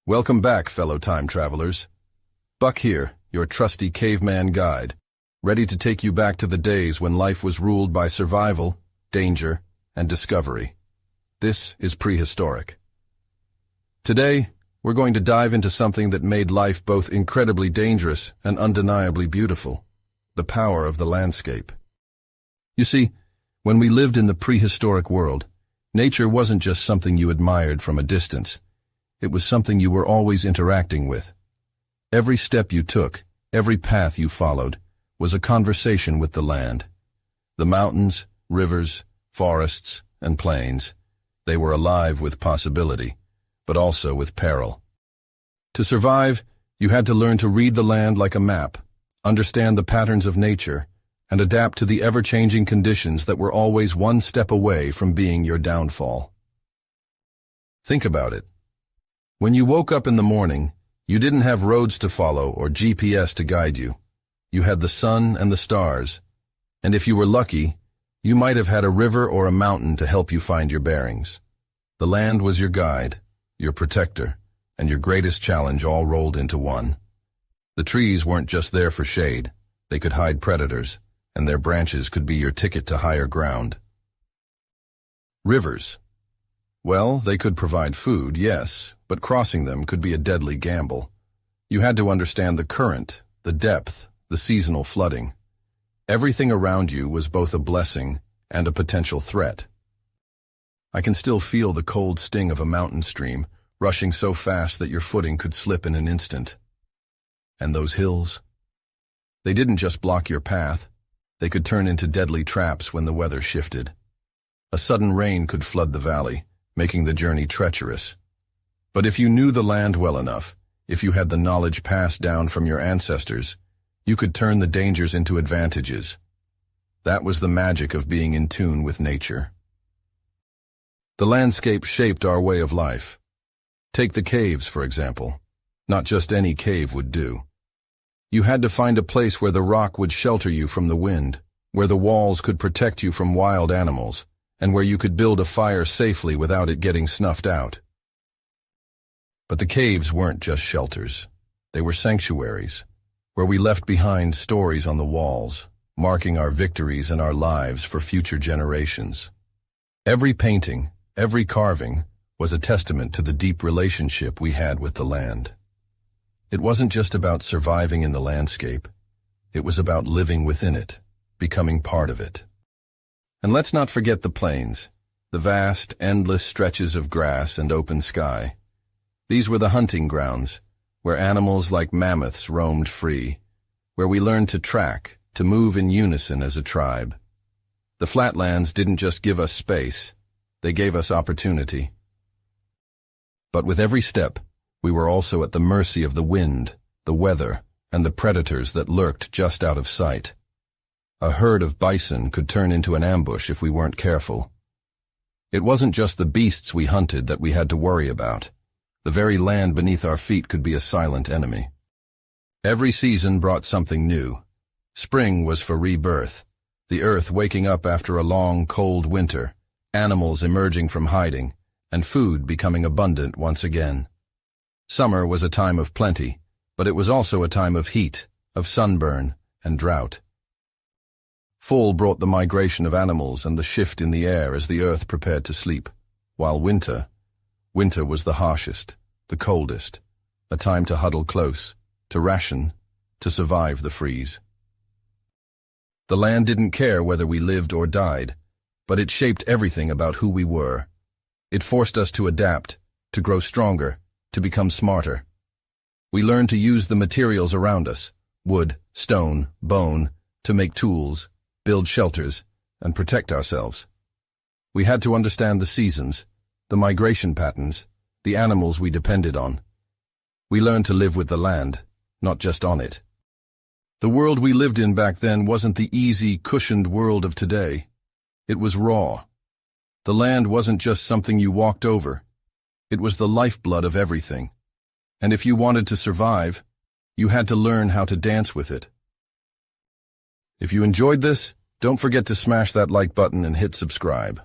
Welcome back, fellow time travelers. Buck here, your trusty caveman guide, ready to take you back to the days when life was ruled by survival, danger, and discovery. This is Prehistoric. Today, we're going to dive into something that made life both incredibly dangerous and undeniably beautiful: the power of the landscape. You see, when we lived in the prehistoric world, nature wasn't just something you admired from a distance. It was something you were always interacting with. Every step you took, every path you followed, was a conversation with the land. The mountains, rivers, forests, and plains, they were alive with possibility, but also with peril. To survive, you had to learn to read the land like a map, understand the patterns of nature, and adapt to the ever-changing conditions that were always one step away from being your downfall. Think about it. When you woke up in the morning, you didn't have roads to follow or GPS to guide you. You had the sun and the stars, and if you were lucky, you might have had a river or a mountain to help you find your bearings. The land was your guide, your protector, and your greatest challenge all rolled into one. The trees weren't just there for shade. They could hide predators, and their branches could be your ticket to higher ground. Rivers. Well, they could provide food, yes, but crossing them could be a deadly gamble. You had to understand the current, the depth, the seasonal flooding. Everything around you was both a blessing and a potential threat. I can still feel the cold sting of a mountain stream, rushing so fast that your footing could slip in an instant. And those hills? They didn't just block your path. They could turn into deadly traps when the weather shifted. A sudden rain could flood the valley, making the journey treacherous. But if you knew the land well enough, if you had the knowledge passed down from your ancestors, you could turn the dangers into advantages. That was the magic of being in tune with nature. The landscape shaped our way of life. Take the caves, for example. Not just any cave would do. You had to find a place where the rock would shelter you from the wind, where the walls could protect you from wild animals, and where you could build a fire safely without it getting snuffed out. But the caves weren't just shelters. They were sanctuaries, where we left behind stories on the walls, marking our victories and our lives for future generations. Every painting, every carving, was a testament to the deep relationship we had with the land. It wasn't just about surviving in the landscape. It was about living within it, becoming part of it. And let's not forget the plains, the vast, endless stretches of grass and open sky. These were the hunting grounds, where animals like mammoths roamed free, where we learned to track, to move in unison as a tribe. The flatlands didn't just give us space, they gave us opportunity. But with every step, we were also at the mercy of the wind, the weather, and the predators that lurked just out of sight. A herd of bison could turn into an ambush if we weren't careful. It wasn't just the beasts we hunted that we had to worry about. The very land beneath our feet could be a silent enemy. Every season brought something new. Spring was for rebirth, the earth waking up after a long, cold winter, animals emerging from hiding, and food becoming abundant once again. Summer was a time of plenty, but it was also a time of heat, of sunburn, and drought. Fall brought the migration of animals and the shift in the air as the earth prepared to sleep, while winter was the harshest, the coldest, a time to huddle close, to ration, to survive the freeze. The land didn't care whether we lived or died, but it shaped everything about who we were. It forced us to adapt, to grow stronger, to become smarter. We learned to use the materials around us, wood, stone, bone, to make tools, build shelters, and protect ourselves. We had to understand the seasons, the migration patterns, the animals we depended on. We learned to live with the land, not just on it. The world we lived in back then wasn't the easy, cushioned world of today. It was raw. The land wasn't just something you walked over. It was the lifeblood of everything. And if you wanted to survive, you had to learn how to dance with it. If you enjoyed this, don't forget to smash that like button and hit subscribe.